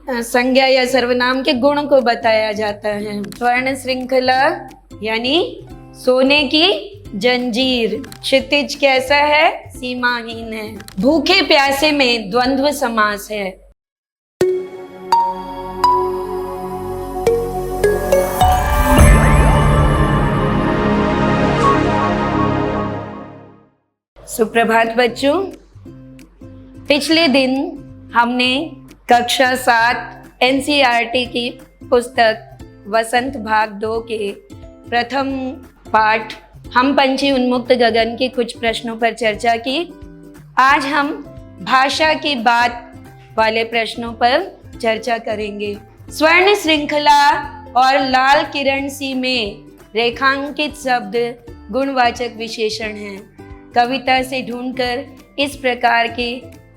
संज्ञा या सर्वनाम के गुण को बताया जाता है। स्वर्ण श्रृंखला यानी सोने की जंजीर। क्षितिज कैसा है? सीमाहीन है। भूखे प्यासे में द्वंद्व समास है। सुप्रभात बच्चों, पिछले दिन हमने कक्षा 7 एनसीईआरटी की पुस्तक वसंत भाग 2 के प्रथम पाठ हम पंछी उन्मुक्त गगन के कुछ प्रश्नों पर चर्चा की। आज हम भाषा की बात वाले प्रश्नों पर चर्चा करेंगे। स्वर्ण श्रृंखला और लाल किरण सी में रेखांकित शब्द गुणवाचक विशेषण हैं। कविता से ढूंढकर इस प्रकार के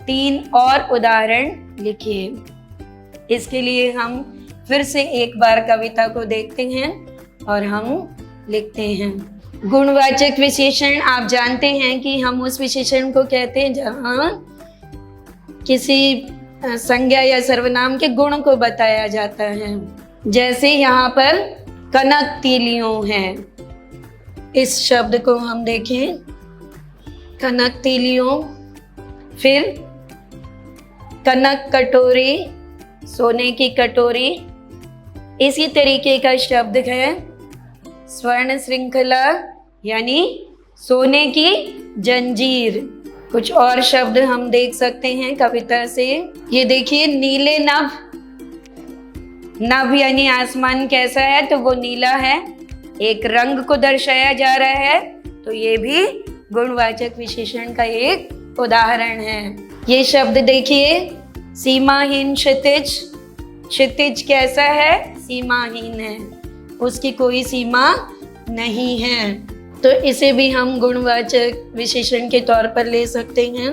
3 और उदाहरण लिखिए। इसके लिए हम फिर से एक बार कविता को देखते हैं और हम लिखते हैं। गुणवाचक विशेषण आप जानते हैं कि हम उस विशेषण को कहते हैं जहाँ किसी संज्ञा या सर्वनाम के गुण को बताया जाता है। जैसे यहाँ पर कनक तीलियों है। इस शब्द को हम देखें, कनक तीलियों। फिर कनक कटोरी, सोने की कटोरी। इसी तरीके का शब्द है स्वर्ण श्रृंखला यानी सोने की जंजीर। कुछ और शब्द हम देख सकते हैं कविता से। ये देखिए, नीले नभ। नभ यानी आसमान कैसा है? तो वो नीला है। एक रंग को दर्शाया जा रहा है, तो ये भी गुणवाचक विशेषण का एक उदाहरण है। ये शब्द देखिए, सीमाहीन क्षितिज। क्षितिज कैसा है? सीमाहीन है, उसकी कोई सीमा नहीं है, तो इसे भी हम गुणवाचक विशेषण के तौर पर ले सकते हैं।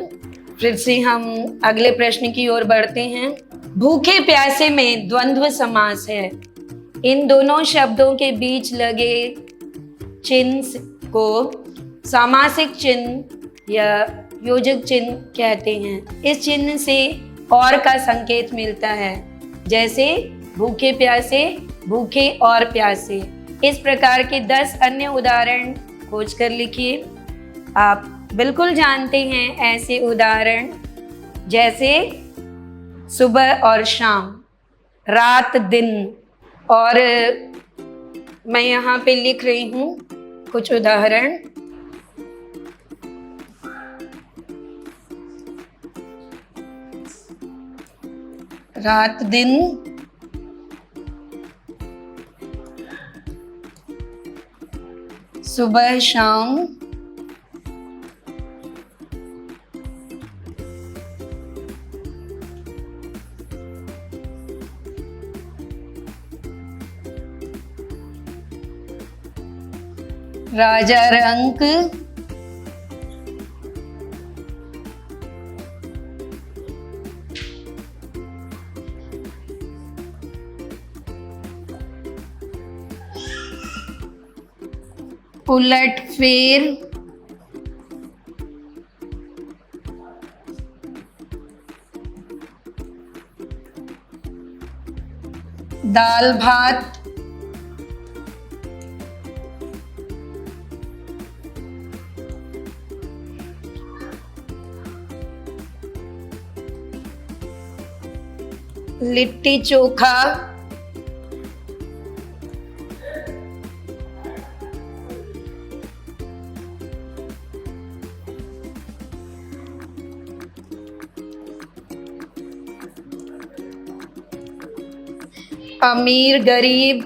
फिर से हम अगले प्रश्न की ओर बढ़ते हैं। भूखे प्यासे में द्वंद्व समास है। इन दोनों शब्दों के बीच लगे चिन्ह को सामासिक चिन्ह या योजक चिन्ह कहते हैं। इस चिन्ह से और का संकेत मिलता है, जैसे भूखे प्यासे, भूखे और प्यासे। इस प्रकार के 10 अन्य उदाहरण खोज कर लिखिए। आप बिल्कुल जानते हैं ऐसे उदाहरण, जैसे सुबह और शाम, रात दिन। और मैं यहाँ पे लिख रही हूँ कुछ उदाहरण। रात दिन, सुबह शाम, राजा रंक, उलट फेर, दाल भात, लिट्टी चोखा, अमीर गरीब,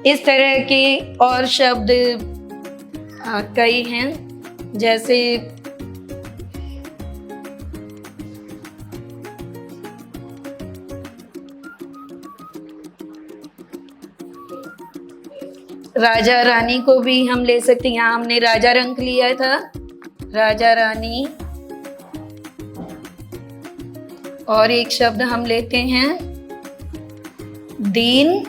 इस तरह के और शब्द कई हैं। जैसे राजा रानी को भी हम ले सकते हैं। यहाँ हमने राजा रंक लिया था, राजा रानी। और एक शब्द हम लेते हैं दीन,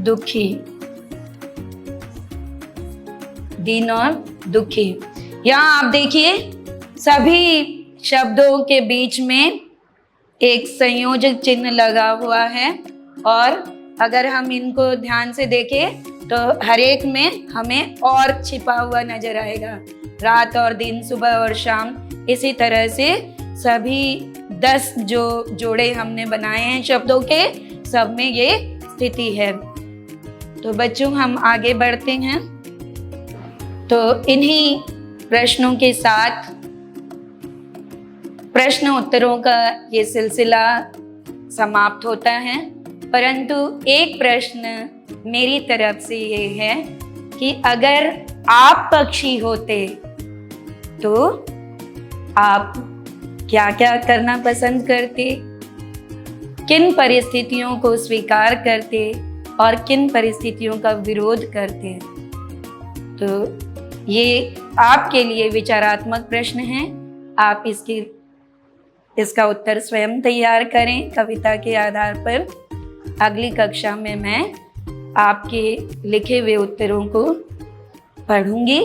दुखी, दीन और दुखी। यहाँ आप देखिए सभी शब्दों के बीच में एक संयोजक चिन्ह लगा हुआ है, और अगर हम इनको ध्यान से देखें तो हर एक में हमें और छिपा हुआ नजर आएगा। रात और दिन, सुबह और शाम, इसी तरह से सभी 10 जो जोड़े हमने बनाए हैं शब्दों के, सब में ये स्थिति है। तो बच्चों हम आगे बढ़ते हैं। तो इन्हीं प्रश्नों के साथ प्रश्न उत्तरों का ये सिलसिला समाप्त होता है, परंतु एक प्रश्न मेरी तरफ से ये है कि अगर आप पक्षी होते तो आप क्या क्या करना पसंद करते, किन परिस्थितियों को स्वीकार करते और किन परिस्थितियों का विरोध करते। तो ये आपके लिए विचारात्मक प्रश्न है। आप इसका उत्तर स्वयं तैयार करें कविता के आधार पर। अगली कक्षा में मैं आपके लिखे हुए उत्तरों को पढ़ूंगी।